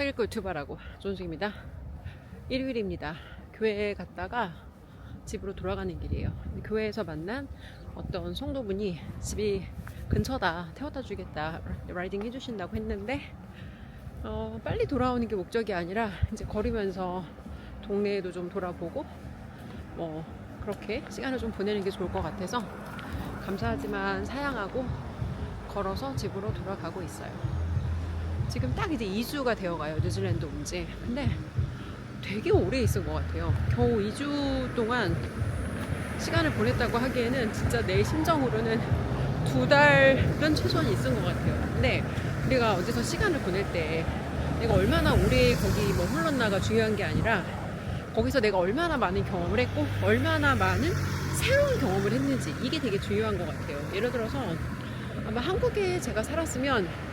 책 읽고 유튜버라고 존중입니다. 일요일입니다. 교회에 갔다가 집으로 돌아가는 길이에요. 교회에서 만난 어떤 성도분이 집이 근처다, 태워다 주겠다, 라이딩 해주신다고 했는데 빨리 돌아오는 게 목적이 아니라 이제 걸으면서 동네에도 좀 돌아보고 뭐 그렇게 시간을 좀 보내는 게 좋을 것 같아서 감사하지만 사양하고 걸어서 집으로 돌아가고 있어요. 지금 딱 이제 2주가 되어가요. 뉴질랜드 온 지. 근데 되게 오래 있은 것 같아요. 겨우 2주 동안 시간을 보냈다고 하기에는 진짜 내 심정으로는 2달은 최소한 있은 것 같아요. 근데 우리가 어디서 시간을 보낼 때 내가 얼마나 오래 거기 머물렀나가 중요한 게 아니라 거기서 내가 얼마나 많은 경험을 했고 얼마나 많은 새로운 경험을 했는지 이게 되게 중요한 것 같아요. 예를 들어서 아마 한국에 제가 살았으면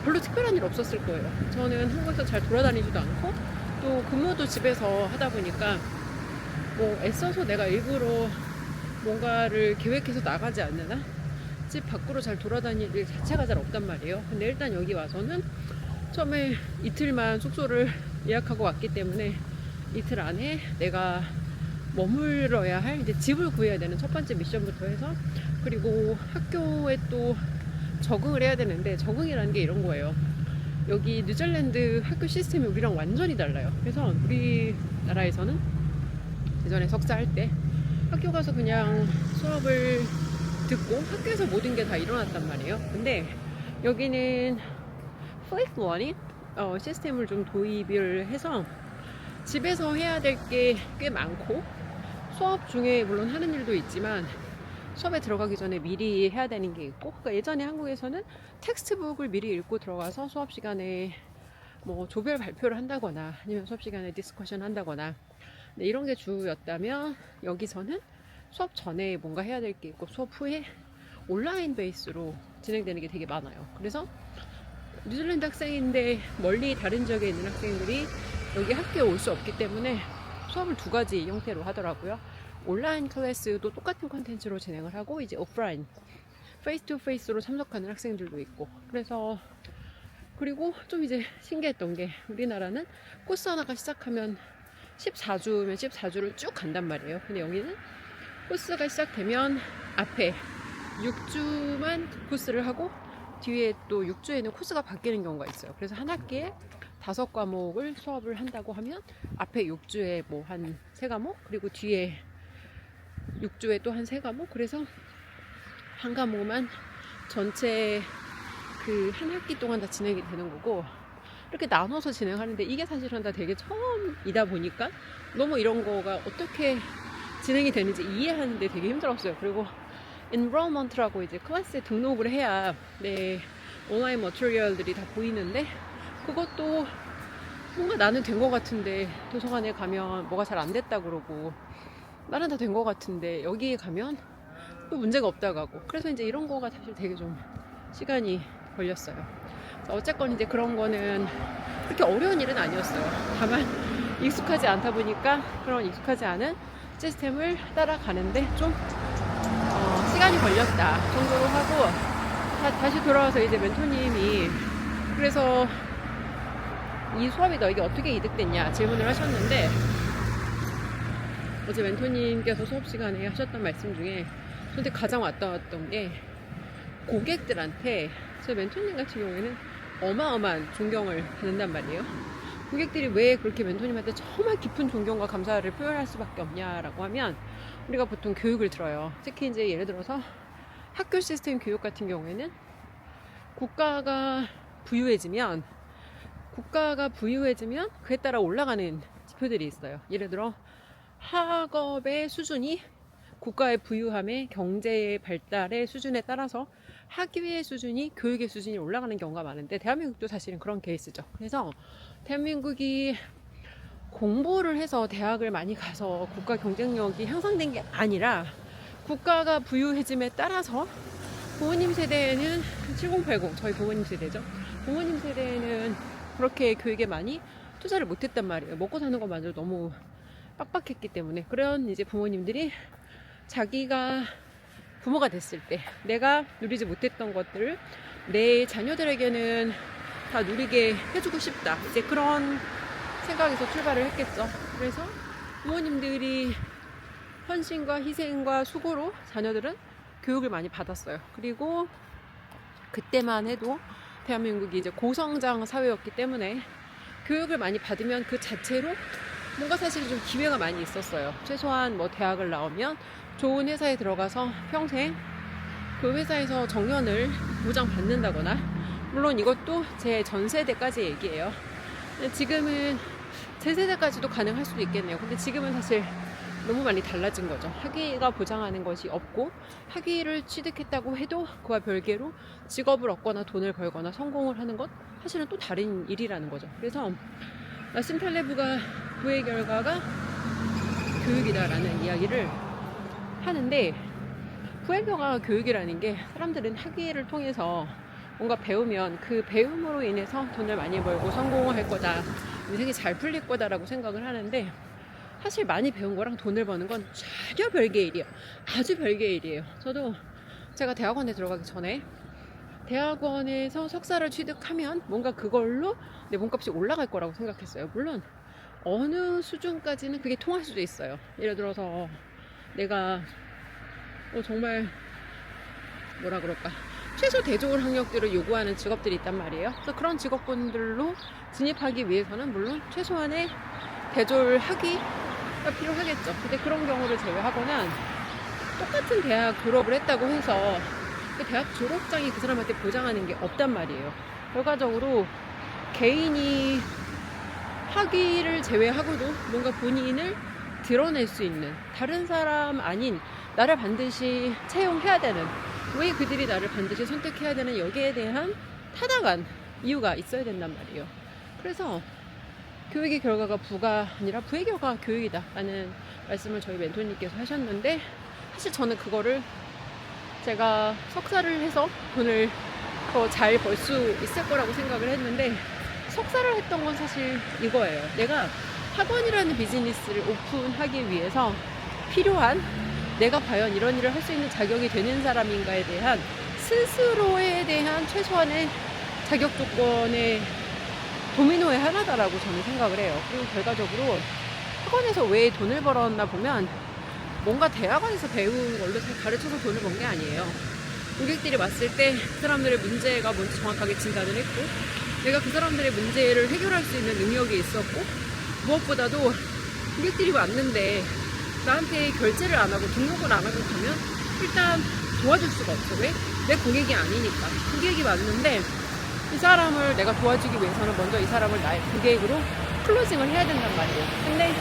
별로 특별한 일 없었을 거예요. 저는 한국에서 잘 돌아다니지도 않고 또 근무도 집에서 하다 보니까 뭐 애써서 내가 일부러 뭔가를 계획해서 나가지 않는 한 집 밖으로 잘 돌아다닐 일 자체가 잘 없단 말이에요. 근데 일단 여기 와서는 처음에 이틀만 숙소를 예약하고 왔기 때문에 이틀 안에 내가 머물러야 할 이제 집을 구해야 되는 첫 번째 미션부터 해서 그리고 학교에 또 적응을 해야 되는데 적응이라는 게 이런 거예요. 여기 뉴질랜드 학교 시스템이 우리랑 완전히 달라요. 그래서 우리나라에서는 예전에 석사 할 때 학교 가서 그냥 수업을 듣고 학교에서 모든 게 다 일어났단 말이에요. 근데 여기는 플레이스 러닝 시스템을 좀 도입을 해서 집에서 해야 될 게 꽤 많고 수업 중에 물론 하는 일도 있지만 수업에 들어가기 전에 미리 해야 되는 게 있고 그러니까 예전에 한국에서는 텍스트북을 미리 읽고 들어가서 수업 시간에 뭐 조별 발표를 한다거나 아니면 수업 시간에 디스커션 한다거나 이런 게 주였다면 여기서는 수업 전에 뭔가 해야 될 게 있고 수업 후에 온라인 베이스로 진행되는 게 되게 많아요. 그래서 뉴질랜드 학생인데 멀리 다른 지역에 있는 학생들이 여기 학교에 올 수 없기 때문에 수업을 두 가지 형태로 하더라고요. 온라인 클래스도 똑같은 컨텐츠로 진행을 하고 이제 오프라인 페이스 투 페이스로 참석하는 학생들도 있고 그래서 그리고 좀 이제 신기했던 게 우리나라는 코스 하나가 시작하면 14주면 14주를 쭉 간단 말이에요. 근데 여기는 코스가 시작되면 앞에 6주만 그 코스를 하고 뒤에 또 6주에는 코스가 바뀌는 경우가 있어요. 그래서 한 학기에 5과목을 수업을 한다고 하면 앞에 6주에 뭐 한 3과목 그리고 뒤에 6주에 또 한 3과목 그래서 한 과목만 전체 그 한 학기 동안 다 진행이 되는 거고 이렇게 나눠서 진행하는데 이게 사실은 다 되게 처음이다 보니까 너무 이런 거가 어떻게 진행이 되는지 이해하는데 되게 힘들었어요. 그리고 enrollment라고 이제 클래스에 등록을 해야 내 온라인 머티리얼들이 다 보이는데 그것도 뭔가 나는 된 거 같은데 도서관에 가면 뭐가 잘 안 됐다 그러고 나는 다 된 거 같은데 여기에 가면 또 문제가 없다고 하고 그래서 이제 이런 거가 사실 되게 좀 시간이 걸렸어요. 어쨌건 이제 그런 거는 그렇게 어려운 일은 아니었어요. 다만 익숙하지 않다 보니까 그런 익숙하지 않은 시스템을 따라가는데 좀 시간이 걸렸다 정도로 하고 다시 돌아와서 이제 멘토님이 그래서 이 수업이 너에게 어떻게 이득됐냐 질문을 하셨는데 어제 멘토님께서 수업 시간에 하셨던 말씀 중에 저한테 가장 와닿았던 게 고객들한테 제 멘토님 같은 경우에는 어마어마한 존경을 받는단 말이에요. 고객들이 왜 그렇게 멘토님한테 정말 깊은 존경과 감사를 표현할 수밖에 없냐라고 하면 우리가 보통 교육을 들어요. 특히 이제 예를 들어서 학교 시스템 교육 같은 경우에는 국가가 부유해지면 그에 따라 올라가는 지표들이 있어요. 예를 들어 학업의 수준이 국가의 부유함의 경제의 발달의 수준에 따라서 학위의 수준이 교육의 수준이 올라가는 경우가 많은데 대한민국도 사실은 그런 케이스죠. 그래서 대한민국이 공부를 해서 대학을 많이 가서 국가 경쟁력이 향상된 게 아니라 국가가 부유해짐에 따라서 부모님 세대에는 7080 저희 부모님 세대죠. 부모님 세대에는 그렇게 교육에 많이 투자를 못했단 말이에요. 먹고 사는 것만으로 너무 빡빡했기 때문에 그런 이제 부모님들이 자기가 부모가 됐을 때 내가 누리지 못했던 것들을 내 자녀들에게는 다 누리게 해주고 싶다. 이제 그런 생각에서 출발을 했겠죠. 그래서 부모님들이 헌신과 희생과 수고로 자녀들은 교육을 많이 받았어요. 그리고 그때만 해도 대한민국이 이제 고성장 사회였기 때문에 교육을 많이 받으면 그 자체로 뭔가 사실 좀 기회가 많이 있었어요. 최소한 뭐 대학을 나오면 좋은 회사에 들어가서 평생 그 회사에서 정년을 보장받는다거나, 물론 이것도 제 전 세대까지 얘기예요. 지금은 제 세대까지도 가능할 수도 있겠네요. 근데 지금은 사실 너무 많이 달라진 거죠. 학위가 보장하는 것이 없고, 학위를 취득했다고 해도 그와 별개로 직업을 얻거나 돈을 벌거나 성공을 하는 것, 사실은 또 다른 일이라는 거죠. 그래서 나심 탈레브가 그의 결과가 교육이다라는 이야기를 하는데, 그의 결과가 교육이라는 게, 사람들은 학위를 통해서 뭔가 배우면 그 배움으로 인해서 돈을 많이 벌고 성공할 거다, 인생이 잘 풀릴 거다라고 생각을 하는데, 사실 많이 배운 거랑 돈을 버는 건 전혀 별개의 일이에요. 아주 별개의 일이에요. 저도 제가 대학원에 들어가기 전에 대학원에서 석사를 취득하면 뭔가 그걸로 내 몸값이 올라갈 거라고 생각했어요. 물론 어느 수준까지는 그게 통할 수도 있어요. 예를 들어서 내가 정말 뭐라 그럴까, 최소 대졸 학력들을 요구하는 직업들이 있단 말이에요. 그래서 그런 직업군들로 진입하기 위해서는 물론 최소한의 대졸 학위가 필요하겠죠. 근데 그런 경우를 제외하고는 똑같은 대학 졸업을 했다고 해서 그 대학 졸업장이 그 사람한테 보장하는 게 없단 말이에요. 결과적으로 개인이 학위를 제외하고도 뭔가 본인을 드러낼 수 있는, 다른 사람 아닌 나를 반드시 채용해야 되는, 왜 그들이 나를 반드시 선택해야 되는, 여기에 대한 타당한 이유가 있어야 된단 말이에요. 그래서 교육의 결과가 부가 아니라 부의 결과가 교육이다 라는 말씀을 저희 멘토님께서 하셨는데, 사실 저는 그거를 제가 석사를 해서 돈을 더 잘 벌 수 있을 거라고 생각을 했는데, 석사를 했던 건 사실 이거예요. 내가 학원이라는 비즈니스를 오픈하기 위해서 필요한, 내가 과연 이런 일을 할 수 있는 자격이 되는 사람인가에 대한 스스로에 대한 최소한의 자격 조건의 도미노의 하나다라고 저는 생각을 해요. 그리고 결과적으로 학원에서 왜 돈을 벌었나 보면, 뭔가 대학원에서 배운 걸로 가르쳐서 돈을 번 게 아니에요. 고객들이 왔을 때 그 사람들의 문제가 뭔지 정확하게 진단을 했고, 내가 그 사람들의 문제를 해결할 수 있는 능력이 있었고, 무엇보다도 고객들이 왔는데 나한테 결제를 안 하고 등록을 안 하고 가면 일단 도와줄 수가 없어. 왜? 내 고객이 아니니까. 고객이 왔는데 이 사람을 내가 도와주기 위해서는 먼저 이 사람을 나의 고객으로 클로징을 해야 된단 말이에요. 근데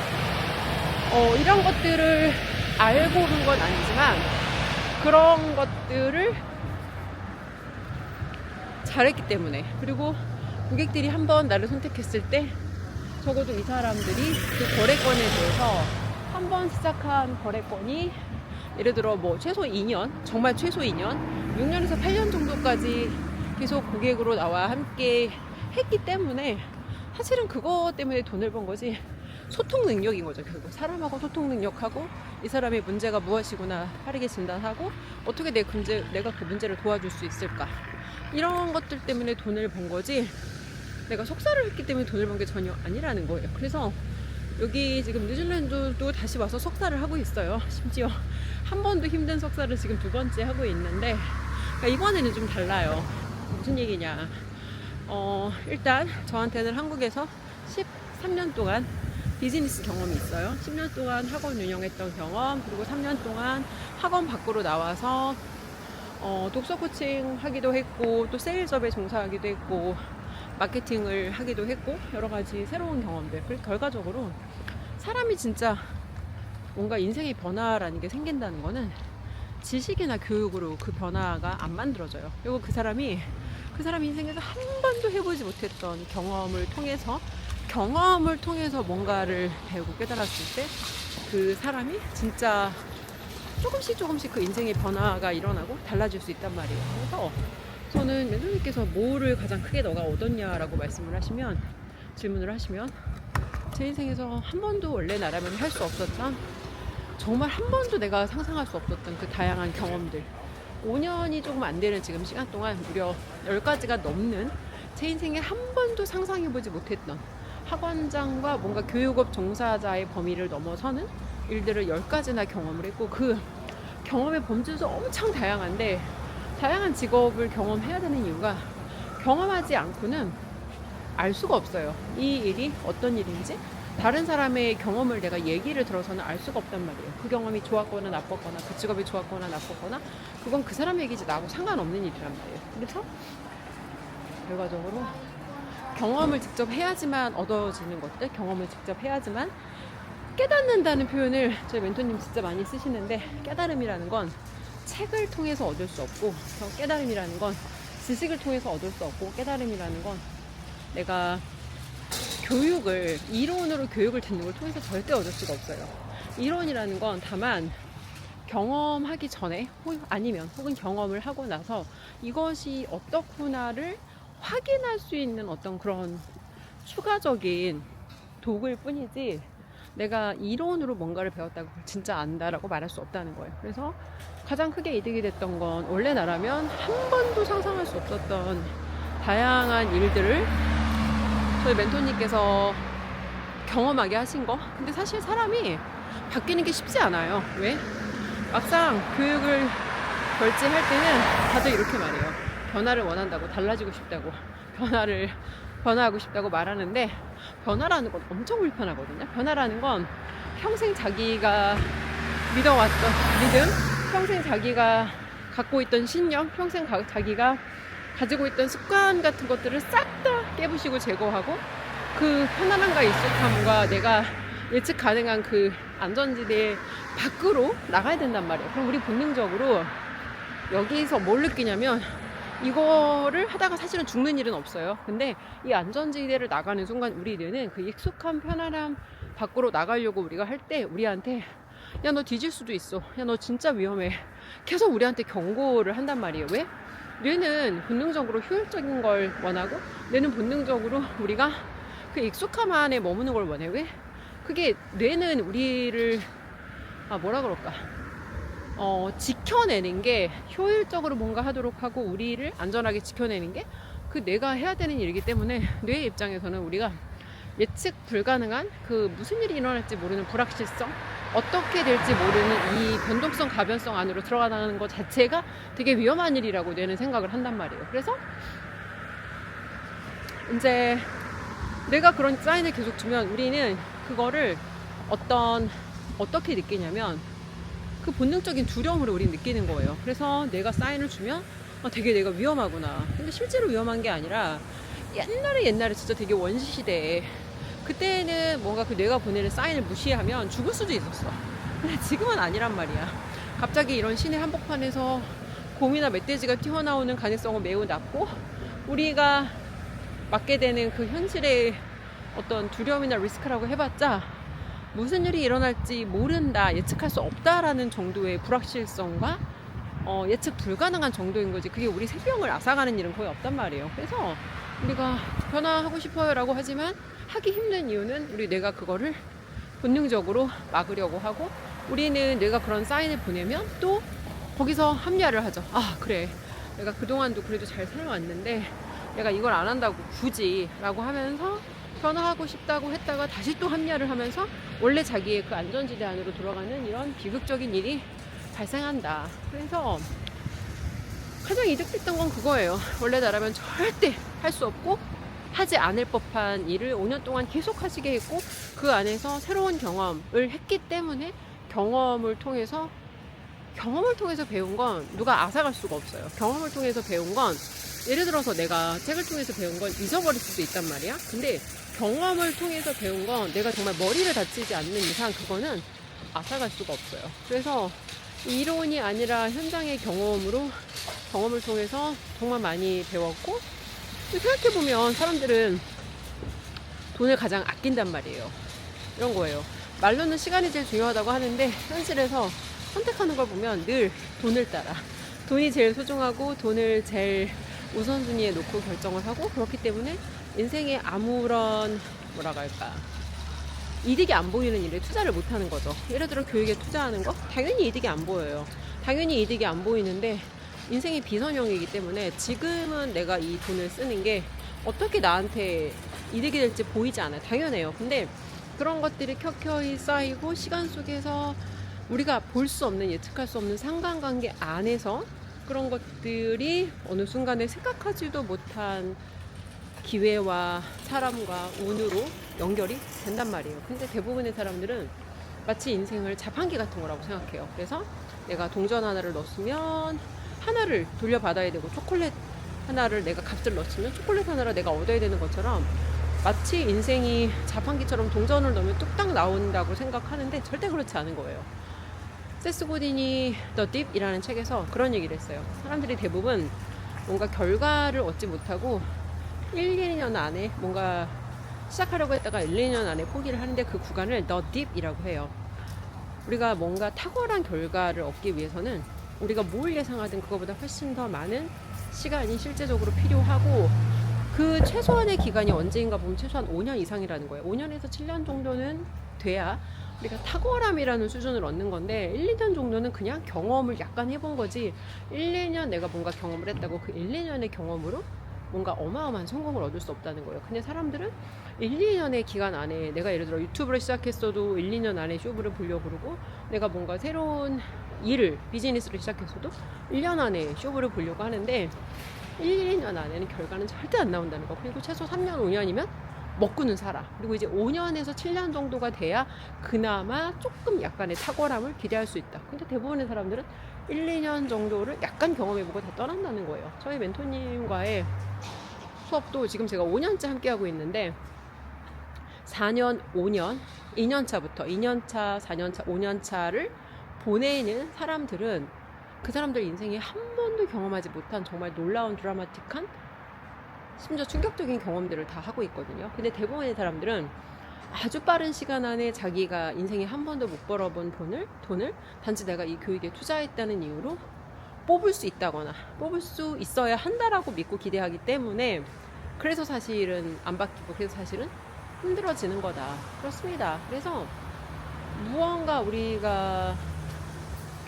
이런 것들을 알고 한 건 아니지만 그런 것들을 잘했기 때문에, 그리고 고객들이 한번 나를 선택했을 때 적어도 이 사람들이 그 거래권에 대해서 한번 시작한 거래권이 예를 들어 뭐 최소 2년, 정말 최소 2년, 6년에서 8년 정도까지 계속 고객으로 나와 함께 했기 때문에, 사실은 그거 때문에 돈을 번 거지, 소통 능력인 거죠. 결국 사람하고 소통 능력하고 이 사람의 문제가 무엇이구나 빠르게 진단하고 어떻게 내가 그 문제를 도와줄 수 있을까, 이런 것들 때문에 돈을 번 거지, 내가 석사를 했기 때문에 돈을 번 게 전혀 아니라는 거예요. 그래서 여기 지금 뉴질랜드도 다시 와서 석사를 하고 있어요. 심지어 한 번도 힘든 석사를 지금 2번째 하고 있는데, 그러니까 이번에는 좀 달라요. 무슨 얘기냐, 일단 저한테는 한국에서 13년 동안 비즈니스 경험이 있어요. 10년 동안 학원 운영했던 경험, 그리고 3년 동안 학원 밖으로 나와서 독서 코칭 하기도 했고, 또 세일즈업에 종사하기도 했고, 마케팅을 하기도 했고, 여러 가지 새로운 경험들. 그래서 결과적으로 사람이 진짜 뭔가 인생의 변화라는 게 생긴다는 거는 지식이나 교육으로 그 변화가 안 만들어져요. 그리고 그 사람이 인생에서 한 번도 해보지 못했던 경험을 통해서 뭔가를 배우고 깨달았을 때 그 사람이 진짜 조금씩 그 인생의 변화가 일어나고 달라질 수 있단 말이에요. 그래서 저는 멘토님께서 뭐를 가장 크게 너가 얻었냐라고 질문을 하시면 제 인생에서 한 번도 원래 나라면 할 수 없었던, 정말 한 번도 내가 상상할 수 없었던 그 다양한 경험들, 5년이 조금 안 되는 지금 시간 동안 무려 10가지가 넘는 제 인생에 한 번도 상상해보지 못했던 학원장과 뭔가 교육업 종사자의 범위를 넘어서는 일들을 10가지나 경험을 했고, 그 경험의 범주도 엄청 다양한데, 다양한 직업을 경험해야 되는 이유가 경험하지 않고는 알 수가 없어요. 이 일이 어떤 일인지 다른 사람의 경험을 내가 얘기를 들어서는 알 수가 없단 말이에요. 그 경험이 좋았거나 나빴거나, 그 직업이 좋았거나 나빴거나, 그건 그 사람 얘기지 나하고 상관없는 일이란 말이에요. 그래서 결과적으로 경험을 직접 해야지만 얻어지는 것들, 경험을 직접 해야지만 깨닫는다는 표현을 저희 멘토님 진짜 많이 쓰시는데, 깨달음이라는 건 책을 통해서 얻을 수 없고, 깨달음이라는 건 지식을 통해서 얻을 수 없고, 깨달음이라는 건 내가 이론으로 교육을 듣는 걸 통해서 절대 얻을 수가 없어요. 이론이라는 건 다만 경험하기 전에 아니면 혹은 경험을 하고 나서 이것이 어떻구나를 확인할 수 있는 어떤 그런 추가적인 도구일 뿐이지, 내가 이론으로 뭔가를 배웠다고 진짜 안다라고 말할 수 없다는 거예요. 그래서 가장 크게 이득이 됐던 건, 원래 나라면 한 번도 상상할 수 없었던 다양한 일들을 저희 멘토님께서 경험하게 하신 거. 근데 사실 사람이 바뀌는 게 쉽지 않아요. 왜? 막상 교육을 결제할 때는 다들 이렇게 말해요. 변화를 원한다고, 달라지고 싶다고, 변화하고 싶다고 말하는데, 변화라는 건 엄청 불편하거든요. 변화라는 건 평생 자기가 믿어왔던 믿음, 평생 자기가 갖고 있던 신념, 평생 자기가 가지고 있던 습관 같은 것들을 싹 다 깨부시고 제거하고, 그 편안함과 익숙함과 내가 예측 가능한 그 안전지대 밖으로 나가야 된단 말이에요. 그럼 우리 본능적으로 여기서 뭘 느끼냐면, 이거를 하다가 사실은 죽는 일은 없어요. 근데 이 안전지대를 나가는 순간 우리 뇌는 그 익숙한 편안함 밖으로 나가려고 우리가 할 때 우리한테, 야 너 뒤질 수도 있어, 야 너 진짜 위험해, 계속 우리한테 경고를 한단 말이에요. 왜? 뇌는 본능적으로 효율적인 걸 원하고, 뇌는 본능적으로 우리가 그 익숙함 안에 머무는 걸 원해. 왜? 그게 뇌는 우리를 뭐라 그럴까, 지켜내는 게, 효율적으로 뭔가 하도록 하고 우리를 안전하게 지켜내는 게 그 뇌가 해야 되는 일이기 때문에, 뇌의 입장에서는 우리가 예측 불가능한 그 무슨 일이 일어날지 모르는 불확실성, 어떻게 될지 모르는 이 변동성, 가변성 안으로 들어가는 것 자체가 되게 위험한 일이라고 뇌는 생각을 한단 말이에요. 그래서 이제 내가 그런 사인을 계속 주면 우리는 그거를 어떻게 느끼냐면, 그 본능적인 두려움으로 우리는 느끼는 거예요. 그래서 내가 사인을 주면 되게 내가 위험하구나. 근데 실제로 위험한 게 아니라, 옛날에 진짜 되게 원시시대에, 그때는 뭔가 그 뇌가 보내는 사인을 무시하면 죽을 수도 있었어. 근데 지금은 아니란 말이야. 갑자기 이런 시내 한복판에서 곰이나 멧돼지가 튀어나오는 가능성은 매우 낮고, 우리가 맞게 되는 그 현실의 어떤 두려움이나 리스크라고 해봤자 무슨 일이 일어날지 모른다, 예측할 수 없다라는 정도의 불확실성과 예측 불가능한 정도인 거지, 그게 우리 생명을 앗아가는 일은 거의 없단 말이에요. 그래서 우리가 변화하고 싶어요 라고 하지만 하기 힘든 이유는 우리 뇌가 그거를 본능적으로 막으려고 하고, 우리는 뇌가 그런 사인을 보내면 또 거기서 합리화를 하죠. 그래, 내가 그동안도 그래도 잘 살아왔는데 내가 이걸 안 한다고 굳이 라고 하면서 변화하고 싶다고 했다가 다시 또 합리화를 하면서 원래 자기의 그 안전지대 안으로 돌아가는 이런 비극적인 일이 발생한다. 그래서 가장 이득됐던 건 그거예요. 원래 나라면 절대 할 수 없고 하지 않을 법한 일을 5년 동안 계속 하시게 했고, 그 안에서 새로운 경험을 했기 때문에 경험을 통해서 배운 건 누가 앗아갈 수가 없어요. 경험을 통해서 배운 건, 예를 들어서 내가 책을 통해서 배운 건 잊어버릴 수도 있단 말이야. 근데 경험을 통해서 배운 건 내가 정말 머리를 다치지 않는 이상 그거는 앗아갈 수가 없어요. 그래서 이론이 아니라 현장의 경험을 통해서 정말 많이 배웠고, 생각해보면 사람들은 돈을 가장 아낀단 말이에요. 이런 거예요. 말로는 시간이 제일 중요하다고 하는데, 현실에서 선택하는 걸 보면 늘 돈을 따라, 돈이 제일 소중하고 돈을 제일 우선순위에 놓고 결정을 하고, 그렇기 때문에 인생에 아무런 이득이 안 보이는 일에 투자를 못 하는 거죠. 예를 들어 교육에 투자하는 거, 당연히 이득이 안 보여요. 당연히 이득이 안 보이는데 인생이 비선형이기 때문에 지금은 내가 이 돈을 쓰는 게 어떻게 나한테 이득이 될지 보이지 않아요. 당연해요. 근데 그런 것들이 켜켜이 쌓이고 시간 속에서 우리가 볼 수 없는, 예측할 수 없는 상관관계 안에서 그런 것들이 어느 순간에 생각하지도 못한 기회와 사람과 운으로 연결이 된단 말이에요. 근데 대부분의 사람들은 마치 인생을 자판기 같은 거라고 생각해요. 그래서 내가 동전 하나를 넣었으면 하나를 돌려받아야 되고, 초콜릿 하나를 내가 값을 넣었으면 초콜릿 하나를 내가 얻어야 되는 것처럼, 마치 인생이 자판기처럼 동전을 넣으면 뚝딱 나온다고 생각하는데 절대 그렇지 않은 거예요. 세스 고딘이 The Deep이라는 책에서 그런 얘기를 했어요. 사람들이 대부분 뭔가 결과를 얻지 못하고 1, 2년 안에 뭔가 시작하려고 했다가 1, 2년 안에 포기를 하는데, 그 구간을 The Deep이라고 해요. 우리가 뭔가 탁월한 결과를 얻기 위해서는 우리가 뭘 예상하든 그거보다 훨씬 더 많은 시간이 실제적으로 필요하고, 그 최소한의 기간이 언제인가 보면 최소한 5년 이상이라는 거예요. 5년에서 7년 정도는 돼야 우리가 탁월함이라는 수준을 얻는 건데, 1, 2년 정도는 그냥 경험을 약간 해본 거지, 1, 2년 내가 뭔가 경험을 했다고 그 1, 2년의 경험으로 뭔가 어마어마한 성공을 얻을 수 없다는 거예요. 근데 사람들은 1, 2년의 기간 안에, 내가 예를 들어 유튜브를 시작했어도 1, 2년 안에 쇼부를 보려고 그러고, 내가 뭔가 새로운 일을, 비즈니스를 시작했어도 1년 안에 쇼부를 보려고 하는데, 1, 2년 안에는 결과는 절대 안 나온다는 거. 그리고 최소 3년, 5년이면 먹고는 살아. 그리고 이제 5년에서 7년 정도가 돼야 그나마 조금 약간의 탁월함을 기대할 수 있다. 근데 대부분의 사람들은 1, 2년 정도를 약간 경험해보고 다 떠난다는 거예요. 저희 멘토님과의 수업도 지금 제가 5년째 함께하고 있는데, 4년, 5년, 2년차부터 2년차, 4년차, 5년차를 보내는 사람들은 그 사람들 인생에 한 번도 경험하지 못한 정말 놀라운 드라마틱한, 심지어 충격적인 경험들을 다 하고 있거든요. 근데 대부분의 사람들은 아주 빠른 시간 안에 자기가 인생에 한 번도 못 벌어본 돈을 단지 내가 이 교육에 투자했다는 이유로 뽑을 수 있다거나 뽑을 수 있어야 한다라고 믿고 기대하기 때문에, 그래서 사실은 안 바뀌고, 그래서 사실은 힘들어지는 거다. 그렇습니다. 그래서 무언가 우리가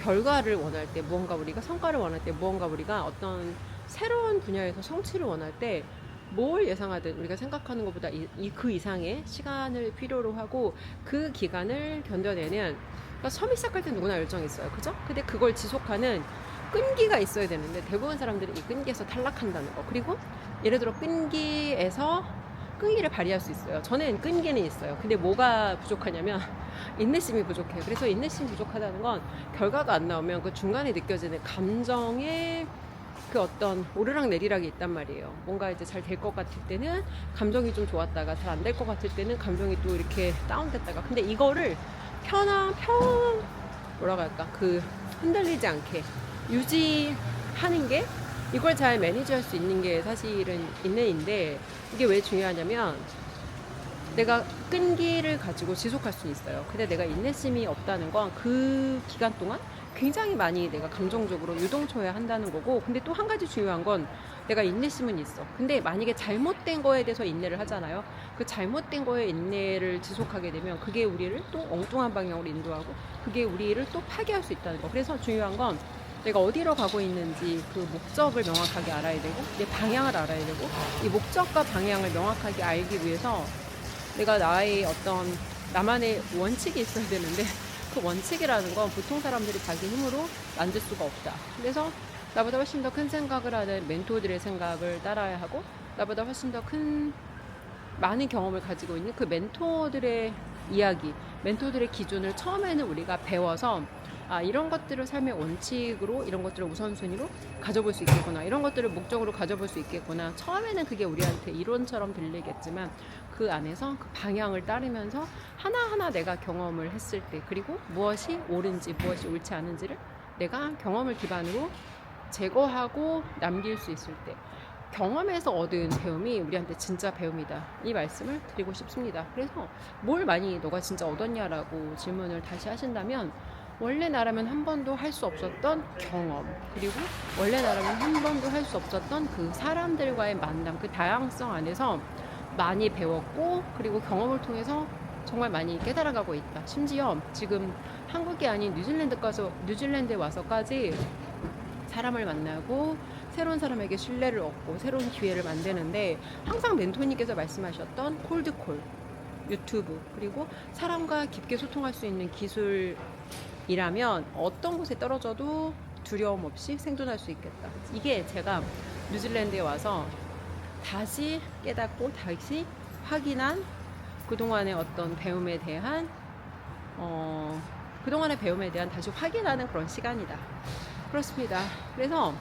결과를 원할 때, 무언가 우리가 성과를 원할 때, 무언가 우리가 어떤 새로운 분야에서 성취를 원할 때, 뭘 예상하든 우리가 생각하는 것보다 그 이상의 시간을 필요로 하고, 그 기간을 견뎌내는, 그러니까 처음 시작할 때 누구나 열정이 있어요. 그죠? 근데 그걸 지속하는 끈기가 있어야 되는데, 대부분 사람들이 이 끈기에서 탈락한다는 거. 그리고 예를 들어 끈기에서 끈기를 발휘할 수 있어요. 저는 끈기는 있어요. 근데 뭐가 부족하냐면 인내심이 부족해요. 그래서 인내심이 부족하다는 건 결과가 안 나오면 그 중간에 느껴지는 감정의 그 어떤 오르락 내리락이 있단 말이에요. 뭔가 이제 잘 될 것 같을 때는 감정이 좀 좋았다가, 잘 안 될 것 같을 때는 감정이 또 이렇게 다운됐다가. 근데 이거를 뭐라고 할까, 그 흔들리지 않게 유지하는 게, 이걸 잘 매니지할 수 있는 게 사실은 인내인데, 이게 왜 중요하냐면 내가 끈기를 가지고 지속할 수 있어요. 근데 내가 인내심이 없다는 건 그 기간 동안 굉장히 많이 내가 감정적으로 유동쳐야 한다는 거고, 근데 또 한 가지 중요한 건 내가 인내심은 있어. 근데 만약에 잘못된 거에 대해서 인내를 하잖아요. 그 잘못된 거에 인내를 지속하게 되면 그게 우리를 또 엉뚱한 방향으로 인도하고, 그게 우리를 또 파괴할 수 있다는 거. 그래서 중요한 건 내가 어디로 가고 있는지 그 목적을 명확하게 알아야 되고, 내 방향을 알아야 되고, 이 목적과 방향을 명확하게 알기 위해서 내가 나만의 원칙이 있어야 되는데, 그 원칙이라는 건 보통 사람들이 자기 힘으로 만들 수가 없다. 그래서 나보다 훨씬 더 큰 생각을 하는 멘토들의 생각을 따라야 하고, 나보다 훨씬 더 많은 경험을 가지고 있는 그 멘토들의 이야기, 멘토들의 기준을 처음에는 우리가 배워서, 이런 것들을 삶의 원칙으로, 이런 것들을 우선순위로 가져볼 수 있겠구나, 이런 것들을 목적으로 가져볼 수 있겠구나. 처음에는 그게 우리한테 이론처럼 들리겠지만, 그 안에서 그 방향을 따르면서 하나하나 내가 경험을 했을 때, 그리고 무엇이 옳은지 무엇이 옳지 않은지를 내가 경험을 기반으로 제거하고 남길 수 있을 때, 경험에서 얻은 배움이 우리한테 진짜 배움이다, 이 말씀을 드리고 싶습니다. 그래서 뭘 많이 너가 진짜 얻었냐라고 질문을 다시 하신다면, 원래 나라면 한 번도 할 수 없었던 경험, 그리고 원래 나라면 한 번도 할 수 없었던 그 사람들과의 만남, 그 다양성 안에서 많이 배웠고, 그리고 경험을 통해서 정말 많이 깨달아가고 있다. 심지어 지금 한국이 아닌 뉴질랜드에 와서까지 사람을 만나고 새로운 사람에게 신뢰를 얻고 새로운 기회를 만드는데 항상 멘토님께서 말씀하셨던 콜드콜, 유튜브, 그리고 사람과 깊게 소통할 수 있는 기술이라면 어떤 곳에 떨어져도 두려움 없이 생존할 수 있겠다. 이게 제가 뉴질랜드에 와서 다시 깨닫고 다시 확인한 그동안의 어떤 배움에 대한 다시 확인하는 그런 시간이다. 그렇습니다. 그래서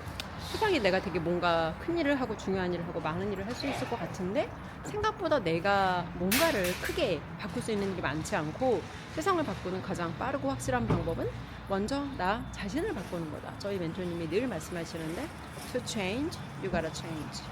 세상에 내가 되게 뭔가 큰 일을 하고 중요한 일을 하고 많은 일을 할 수 있을 것 같은데 생각보다 내가 뭔가를 크게 바꿀 수 있는 일이 많지 않고 세상을 바꾸는 가장 빠르고 확실한 방법은 먼저 나 자신을 바꾸는 거다. 저희 멘토님이 늘 말씀하시는데 To change, you gotta change.